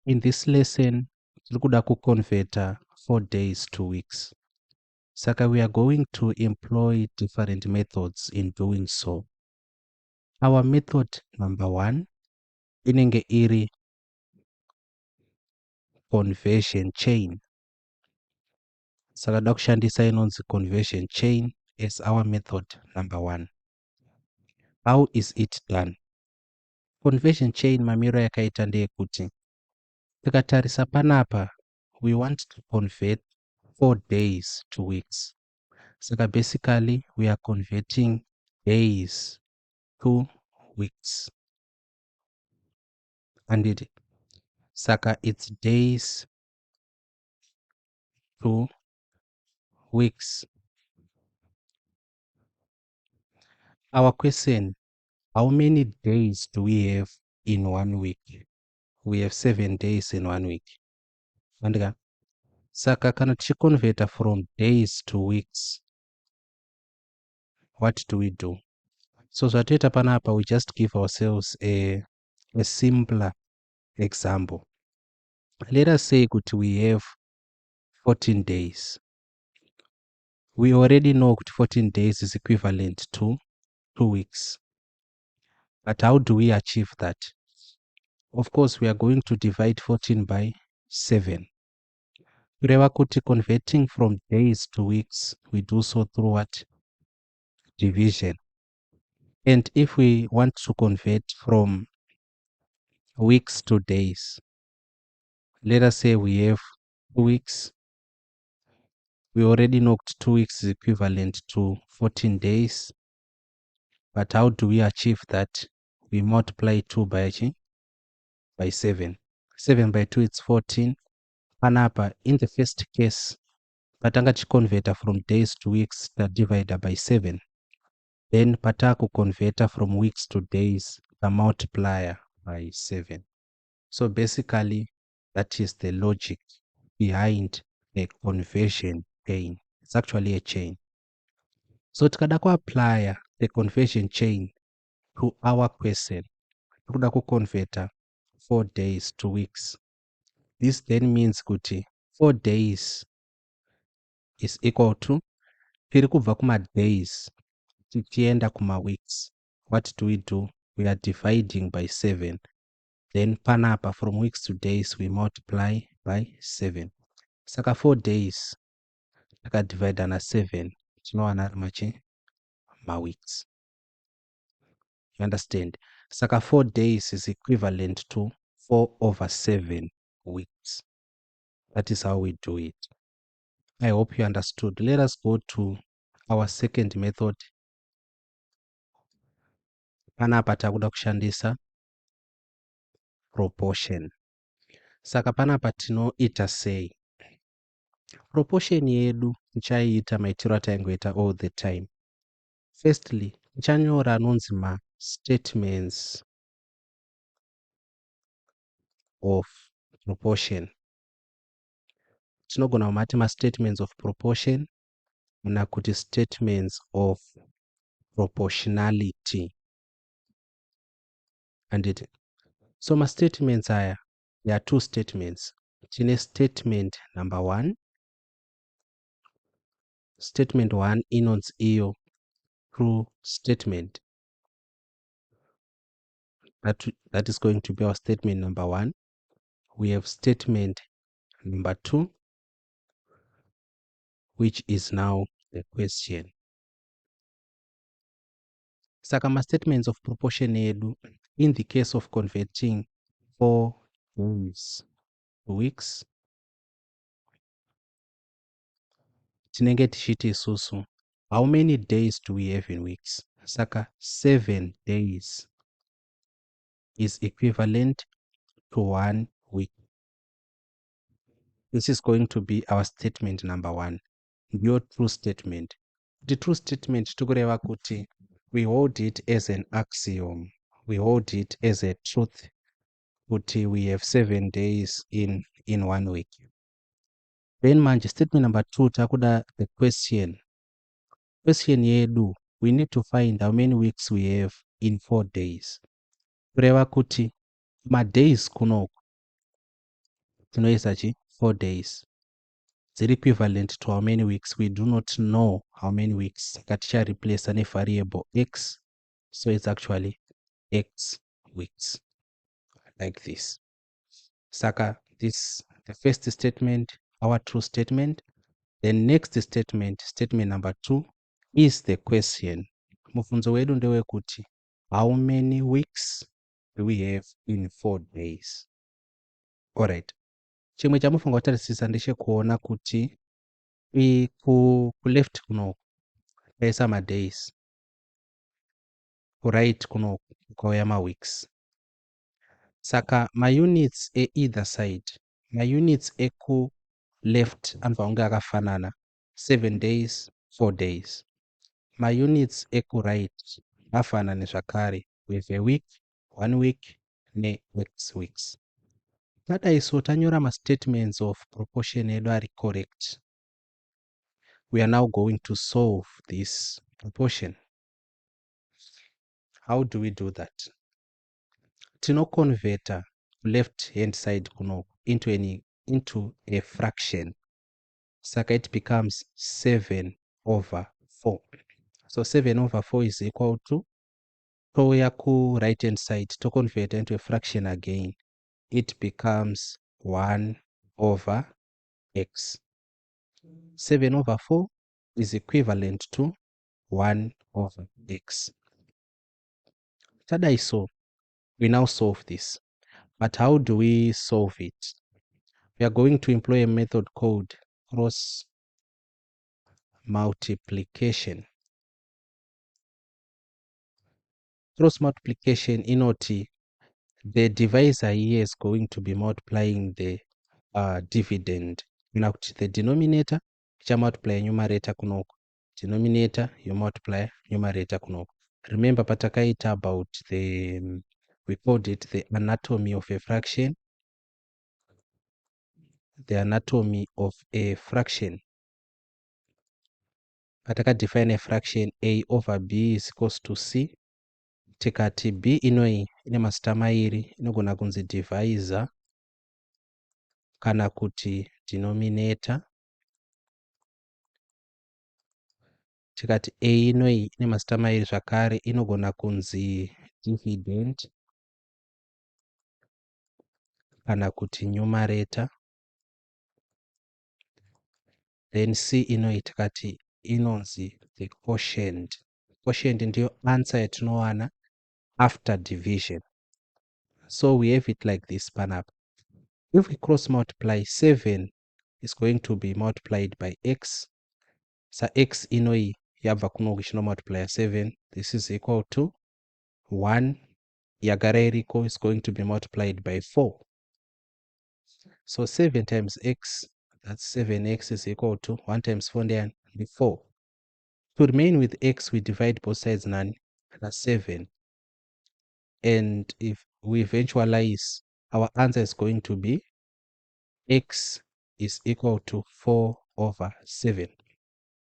In this lesson, tiri kuda kuconverta 4 days to weeks. Saka we are going to employ different methods in doing so. Our method number 1 inenge iri conversion chain. Saka da kushandisa inonzi conversion chain as our method number 1. How is it done? Conversion chain mamiro yakaita ndeyekuti tikatarisa panapa we want to convert 4 days to weeks. Saka basically we are converting days to weeks. And it saka it's days to weeks. Our question, how many days do we have in 1 week? We have 7 days in 1 week. Andika. Saka kana tichiconverta from days to weeks, what do we do? So zvatoita panapa, we just give ourselves a simpler example. Let us say that we have 14 days. We already know that 14 days is equivalent to 2 weeks. But how do we achieve that? Of course, we are going to divide 14 by 7. Kureva kuti converting from days to weeks, we do so through what? Division. And if we want to convert from weeks to days, let us say we have 2 weeks. We already know that 2 weeks is equivalent to 14 days. But how do we achieve that? We multiply 2 by 7. 7 by 2 it's 14. Panapa, in the first case, patanga converter from days to weeks, that divider by 7. Then pataku converter from weeks to days, the multiplier by 7. So basically, that is the logic behind the conversion chain. It's actually a chain. So tikada apply the conversion chain to our question, kuda converter 4 days to weeks. This then means kuti 4 days is equal to tiri kubva kuma days tichienda kuma weeks. What do? We are dividing by 7. Then panapa from weeks to days we multiply by 7. Saka 4 days takadivide na 7 tinowana ari ma weeks. You understand? Saka 4 days is equivalent to 4/7 weeks. That is how we do it. I hope you understood. Let us go to our second method. Panapa takuda kushandisa proportion. Saka panapa tinoita sei? Proportion yedu tichaiita maitiro ataingoita all the time. Firstly, tichanyora anonzi ma statements of proportion. Tinogona kumati ma statements of proportion kana kuti statements of proportionality. And it so my statements aya, there are 2 statements. Tine statement number 1. Statement 1 inonzi iyo true statement. That is going to be our statement number 1. We have statement number 2, which is now the question. Saka ma statements of proportion edu, in the case of converting 4 days to weeks, tinenge tichiti isusu, how many days do we have in weeks? Saka 7 days is equivalent to 1 week. This is going to be our statement number 1, your true statement. The true statement tukureva kuti we hold it as an axiom. We hold it as a truth kuti we have 7 days in 1 week. Then manje statement number 2 takuda the question. Question yedu, we need to find how many weeks we have in 4 days. Kureva kuti ma days kunoku tinoisa chi 4 days dziri equivalent to how many weeks. We do not know how many weeks, saka tichareplace nevariable x, so it's actually x weeks, like this. Saka this the first statement, our true statement. The next statement, statement number 2, is the question. Mubvunzo wedu ndewekuti, how many weeks do we have in 4 days? Alright. Chimwe chamufunga kutarisisa ndechekuona kuti ku left kuno taisa madays, ku right kuno ukauya maweeks. Saka maunits either side, maunits eku left anobva kunge akafanana, 7 days, 4 days. Maunits eku right afanane zvakare, with a week, 1 week ne-x weeks. Tadai so tanyora ma-statements of proportion edu ari correct. We are now going to solve this proportion. How do we do that? Tinoconverter left hand side kuno into a fraction. Saka it becomes 7 over 4. So 7 over 4 is equal to, toya ku right hand side to convert into a fraction again, it becomes 1 over x. 7 over 4 is equivalent to 1 over x. Tadai so we now solve this. But how do we solve it? We are going to employ a method called cross multiplication. Cross multiplication inoti, the divisor here is going to be multiplying the dividend. Now the denominator you multiply numerator kunoku, denominator you multiply numerator kunoku. Remember patakaita about the we called it the anatomy of a fraction. The anatomy of a fraction. Pataka define a fraction a over b is equals to c. Tikati b inoi ine mazita mairi, inogona kunzi divisor kana kuti denominator. Tikati a inoi ine mazita mairi zvakare, inogona kunzi dividend kana kuti numerator. Then c inoi tikati inonzi the quotient. Quotient ndiyo answer yatinowana after division. So we have it like this panapa. If we cross multiply, 7 is going to be multiplied by x. So x inoi yabva kuno kuchino multiply 7. This is equal to 1. Yagara iriko is going to be multiplied by 4. So 7 times x, that's 7x is equal to 1 times 4 and 4. To remain with x, we divide both sides none, plus 7. And if we eventualize, our answer is going to be x is equal to 4 over 7.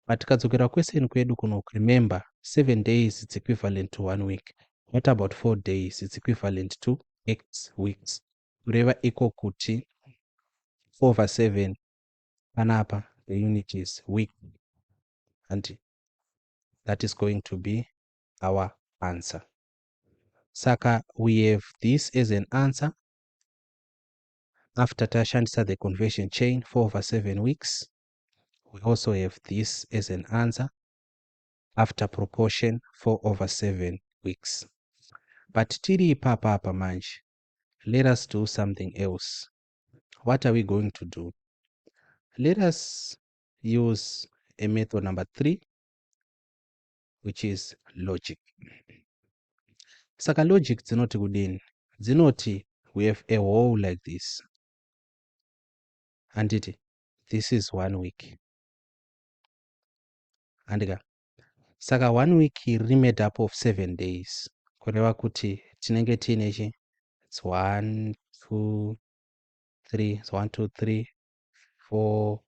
But tikadzokera question kwedu kuno, remember 7 days it's equivalent to 1 week. What about 4 days? It's equivalent to x weeks. Whatever equal kuti 4 over 7, panapa the unit is week, and that is going to be our answer. Saka we have this as an answer after tashandisa the conversion chain 4 over 7 weeks. We also have this as an answer after proportion 4 over 7 weeks. But tiri papa manje, let us do something else. What are we going to do? Let us use a method number 3, which is logic. Saka logic dzinoti kudini? Dzinoti we have a whole like this, and this is 1 week. Andika. Saka 1 week iri made up of 7 days. Kureva kuti tinenge tinechi, it's 1, 2, 3, it's 1, 2, 3, 4,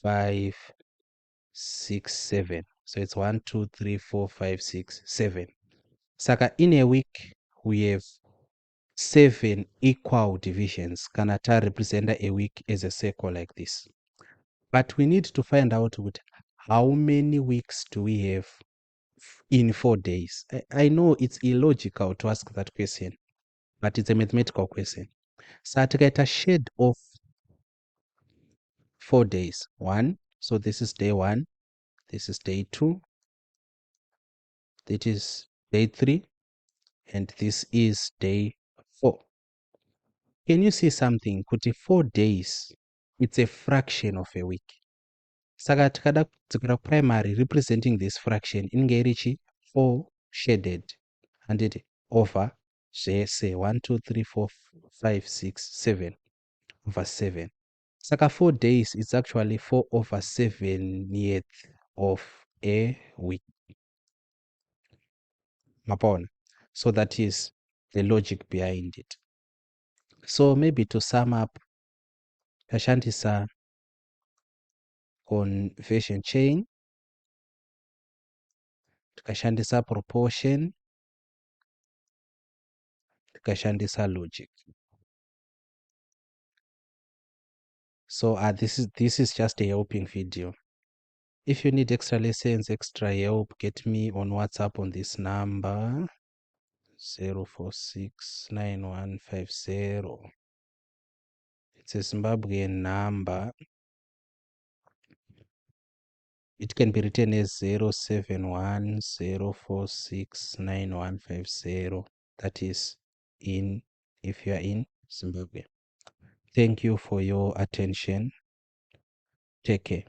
5, 6, 7. So it's 1, 2, 3, 4, 5, 6, 7. Saka in a week we have 7 equal divisions kana tarepresenta a week as a circle like this. But we need to find out how many weeks do we have in 4 days. I know it's illogical to ask that question, but it's a mathematical question. So tikaita shade of 4 days. 1, so this is day 1, this is day 2, that is day 3, and this is day 4. Can you see something? Kuti 4 days, it's a fraction of a week. Saka tikada kudzokera primary representing this fraction inenge iri 4 shaded and it over zvese 1 2 3 4 5 6 7 over 7. Saka 4 days is actually 4 over 7th of a week. Mapona. So that is the logic behind it. So maybe to sum up, tashandisa conversion chain, tikashandisa proportion, tikashandisa logic. So this is just a helping video. If you need extra lessons, extra help, get me on WhatsApp on this number 0469150. It's a Zimbabwean number. It can be written as 07104699150. That is if you are in Zimbabwe. Thank you for your attention. Take care.